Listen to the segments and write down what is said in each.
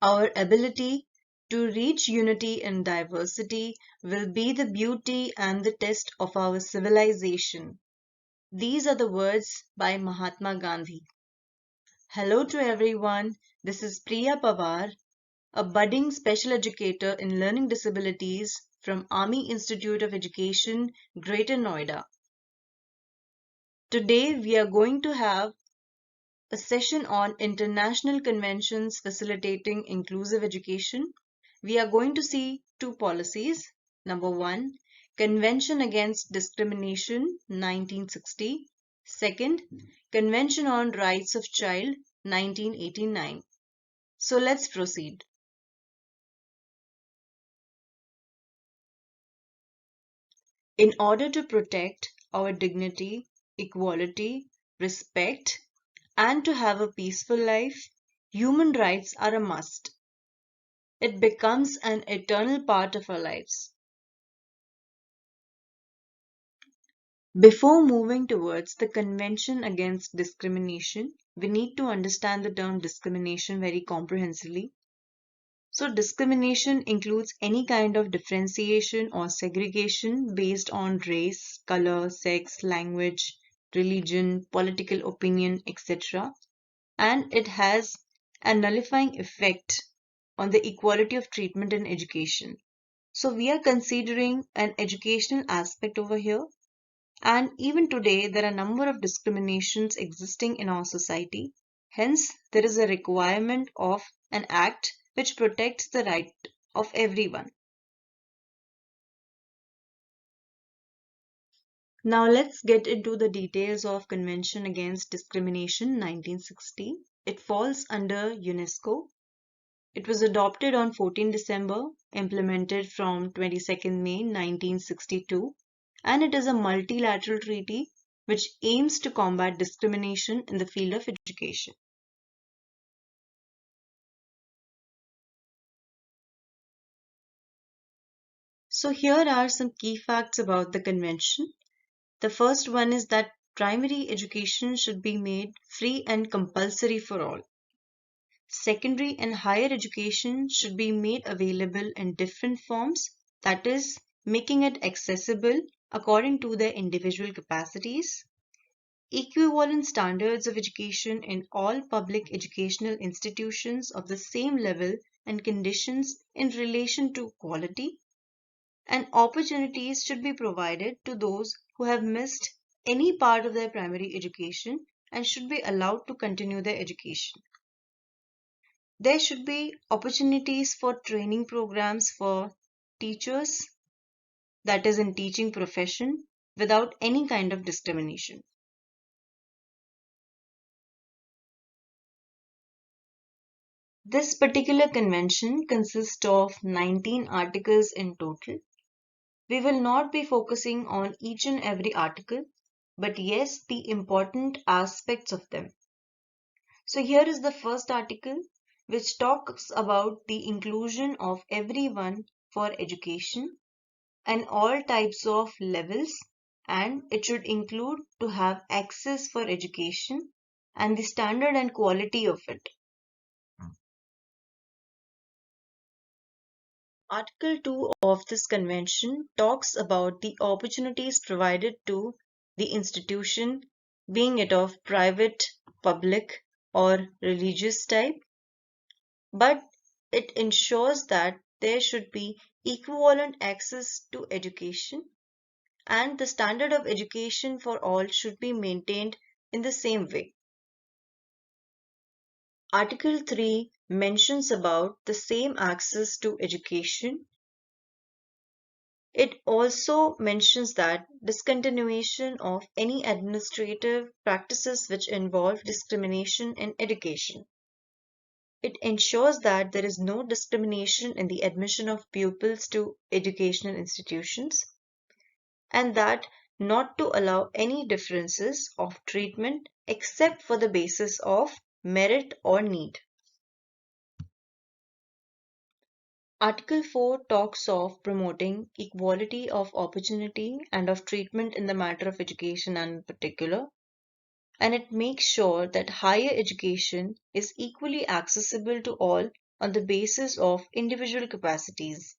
Our ability to reach unity in diversity will be the beauty and the test of our civilization. These are the words by Mahatma Gandhi. Hello to everyone. This is Priya Pawar, a budding special educator in learning disabilities from Army Institute of Education, Greater Noida. Today we are going to have a session on international conventions facilitating inclusive education. We are going to see two policies. Number one, Convention Against Discrimination 1960. Second, Convention on Rights of Child 1989. So let's proceed. In order to protect our dignity, equality, respect, and to have a peaceful life, human rights are a must. It becomes an eternal part of our lives. Before moving towards the Convention Against Discrimination, we need to understand the term discrimination very comprehensively. So, discrimination includes any kind of differentiation or segregation based on race, color, sex, language, religion, political opinion, etc. And it has a nullifying effect on the equality of treatment in education. So, we are considering an educational aspect over here. And even today, there are a number of discriminations existing in our society. Hence, there is a requirement of an act which protects the right of everyone. Now, let's get into the details of Convention Against Discrimination 1960. It falls under UNESCO. It was adopted on 14 December, implemented from 22nd May 1962, and it is a multilateral treaty which aims to combat discrimination in the field of education. So here are some key facts about the convention. The first one is that primary education should be made free and compulsory for all. Secondary and higher education should be made available in different forms, that is, making it accessible according to their individual capacities. Equivalent standards of education in all public educational institutions of the same level and conditions in relation to quality. And opportunities should be provided to those who have missed any part of their primary education and should be allowed to continue their education. There should be opportunities for training programs for teachers, that is, in teaching profession, without any kind of discrimination. This particular convention consists of 19 articles in total. We will not be focusing on each and every article, but yes, the important aspects of them. So here is the first article, which talks about the inclusion of everyone for education and all types of levels, and it should include to have access for education and the standard and quality of it. Article 2 of this convention talks about the opportunities provided to the institution, being it of private, public, or religious type, but it ensures that there should be equivalent access to education and the standard of education for all should be maintained in the same way. Article 3 mentions about the same access to education. It also mentions that discontinuation of any administrative practices which involve discrimination in education. It ensures that there is no discrimination in the admission of pupils to educational institutions and that not to allow any differences of treatment except for the basis of merit or need. Article 4 talks of promoting equality of opportunity and of treatment in the matter of education in particular, and it makes sure that higher education is equally accessible to all on the basis of individual capacities.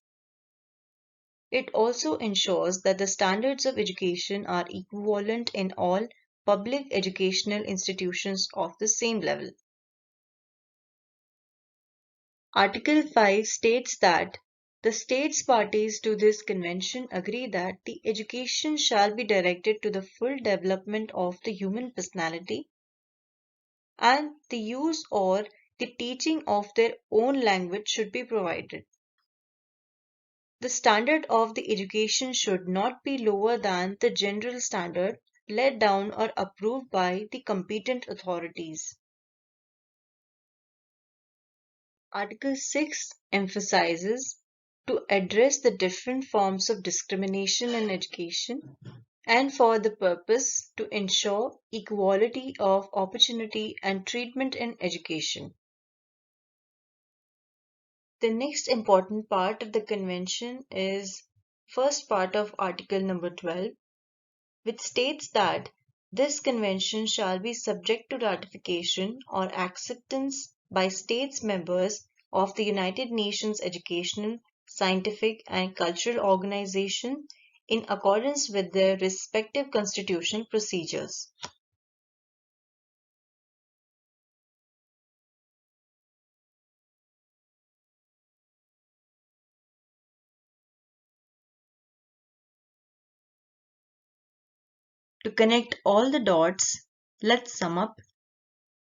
It also ensures that the standards of education are equivalent in all public educational institutions of the same level. Article 5 states that the states parties to this convention agree that the education shall be directed to the full development of the human personality and the use or the teaching of their own language should be provided. The standard of the education should not be lower than the general standard laid down or approved by the competent authorities. Article 6 emphasizes to address the different forms of discrimination in education and for the purpose to ensure equality of opportunity and treatment in education. The next important part of the convention is first part of article number 12, which states that this convention shall be subject to ratification or acceptance by states members of the United Nations Educational, Scientific and Cultural Organization in accordance with their respective constitutional procedures. To connect all the dots, let's sum up.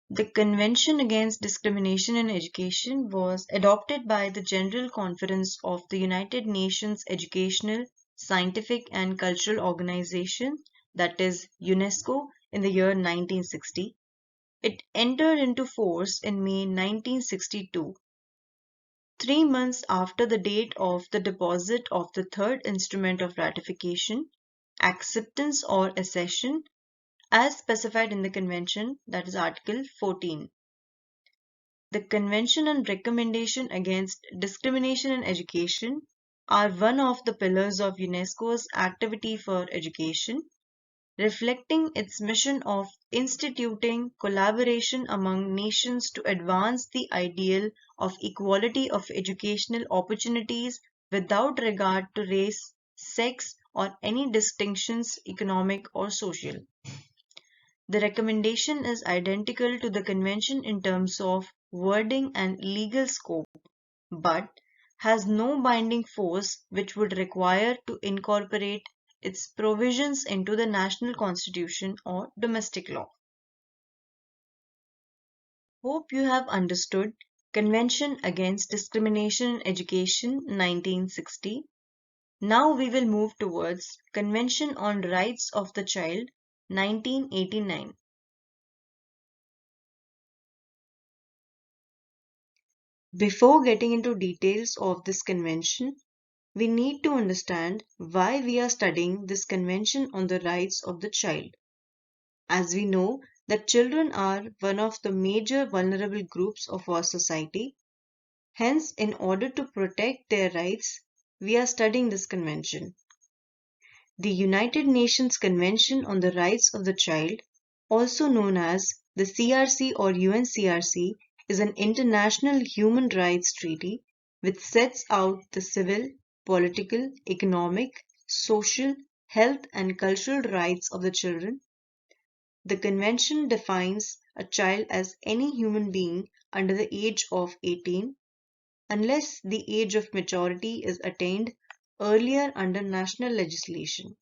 The Convention Against Discrimination in Education was adopted by the General Conference of the United Nations Educational, Scientific and Cultural Organization, that is UNESCO, in the year 1960. It entered into force in May 1962, 3 months after the date of the deposit of the third instrument of ratification, acceptance or accession, as specified in the Convention, that is Article 14. The Convention on Recommendation Against Discrimination in Education are one of the pillars of UNESCO's activity for education, reflecting its mission of instituting collaboration among nations to advance the ideal of equality of educational opportunities without regard to race, sex, or any distinctions, economic or social. The recommendation is identical to the Convention in terms of wording and legal scope, but has no binding force which would require to incorporate its provisions into the national constitution or domestic law. Hope you have understood Convention Against Discrimination in Education 1960. Now we will move towards Convention on Rights of the Child 1989. Before getting into details of this convention, we need to understand why we are studying this Convention on the Rights of the Child. As we know that children are one of the major vulnerable groups of our society, hence in order to protect their rights, we are studying this convention. The United Nations Convention on the Rights of the Child, also known as the CRC or UNCRC, is an international human rights treaty which sets out the civil, political, economic, social, health and cultural rights of the children. The convention defines a child as any human being under the age of 18 unless the age of maturity is attained earlier under national legislation.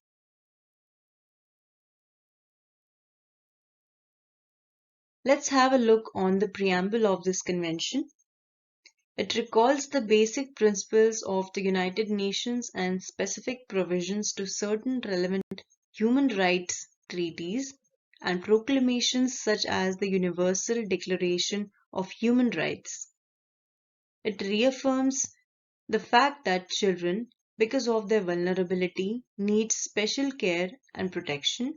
Let's have a look on the preamble of this convention. It recalls the basic principles of the United Nations and specific provisions to certain relevant human rights treaties and proclamations such as the Universal Declaration of Human Rights. It reaffirms the fact that children, because of their vulnerability, need special care and protection.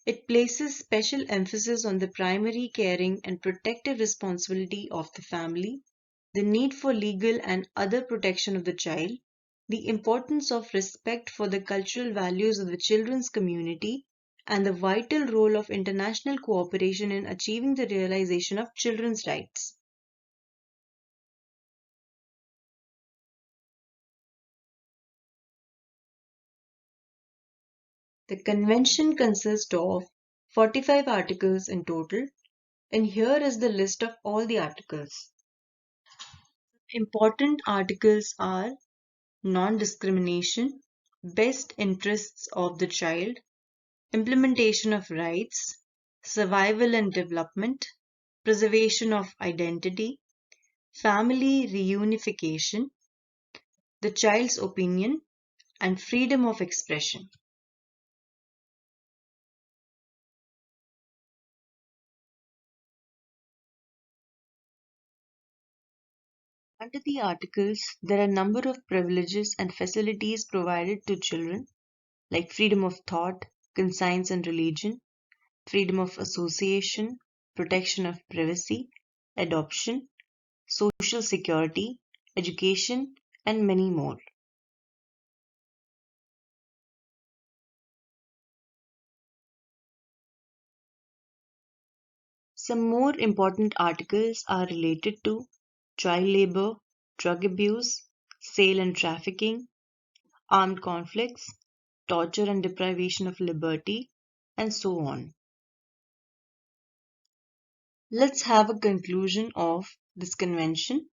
It places special emphasis on the primary caring and protective responsibility of the family, the need for legal and other protection of the child, the importance of respect for the cultural values of the children's community, and the vital role of international cooperation in achieving the realization of children's rights. The convention consists of 45 articles in total, and here is the list of all the articles. Important articles are non-discrimination, best interests of the child, implementation of rights, survival and development, preservation of identity, family reunification, the child's opinion, and freedom of expression. Under the articles, there are a number of privileges and facilities provided to children, like freedom of thought, conscience and religion, freedom of association, protection of privacy, adoption, social security, education, and many more. Some more important articles are related to child labor, drug abuse, sale and trafficking, armed conflicts, torture and deprivation of liberty, and so on. Let's have a conclusion of this convention.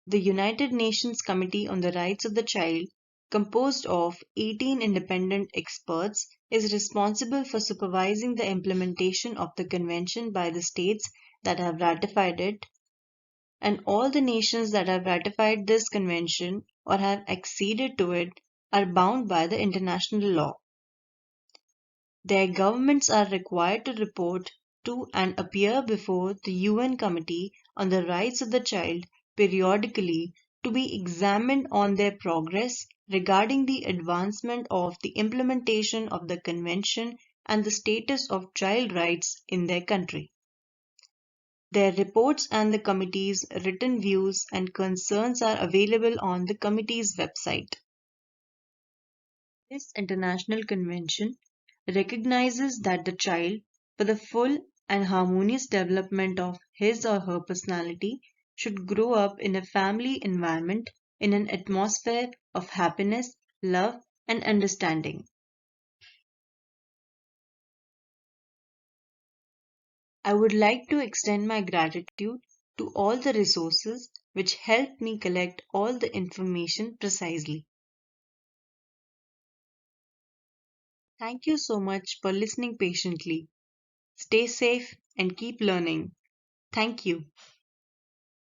The United Nations Committee on the Rights of the Child, composed of 18 independent experts, is responsible for supervising the implementation of the convention by the states that have ratified it, and all the nations that have ratified this convention or have acceded to it are bound by the international law. Their governments are required to report to and appear before the UN Committee on the Rights of the Child periodically to be examined on their progress regarding the advancement of the implementation of the Convention and the status of child rights in their country. Their reports and the committee's written views and concerns are available on the committee's website. This international convention recognizes that the child, for the full and harmonious development of his or her personality, should grow up in a family environment in an atmosphere of happiness, love, and understanding. I would like to extend my gratitude to all the resources which helped me collect all the information precisely. Thank you so much for listening patiently. Stay safe and keep learning. Thank you.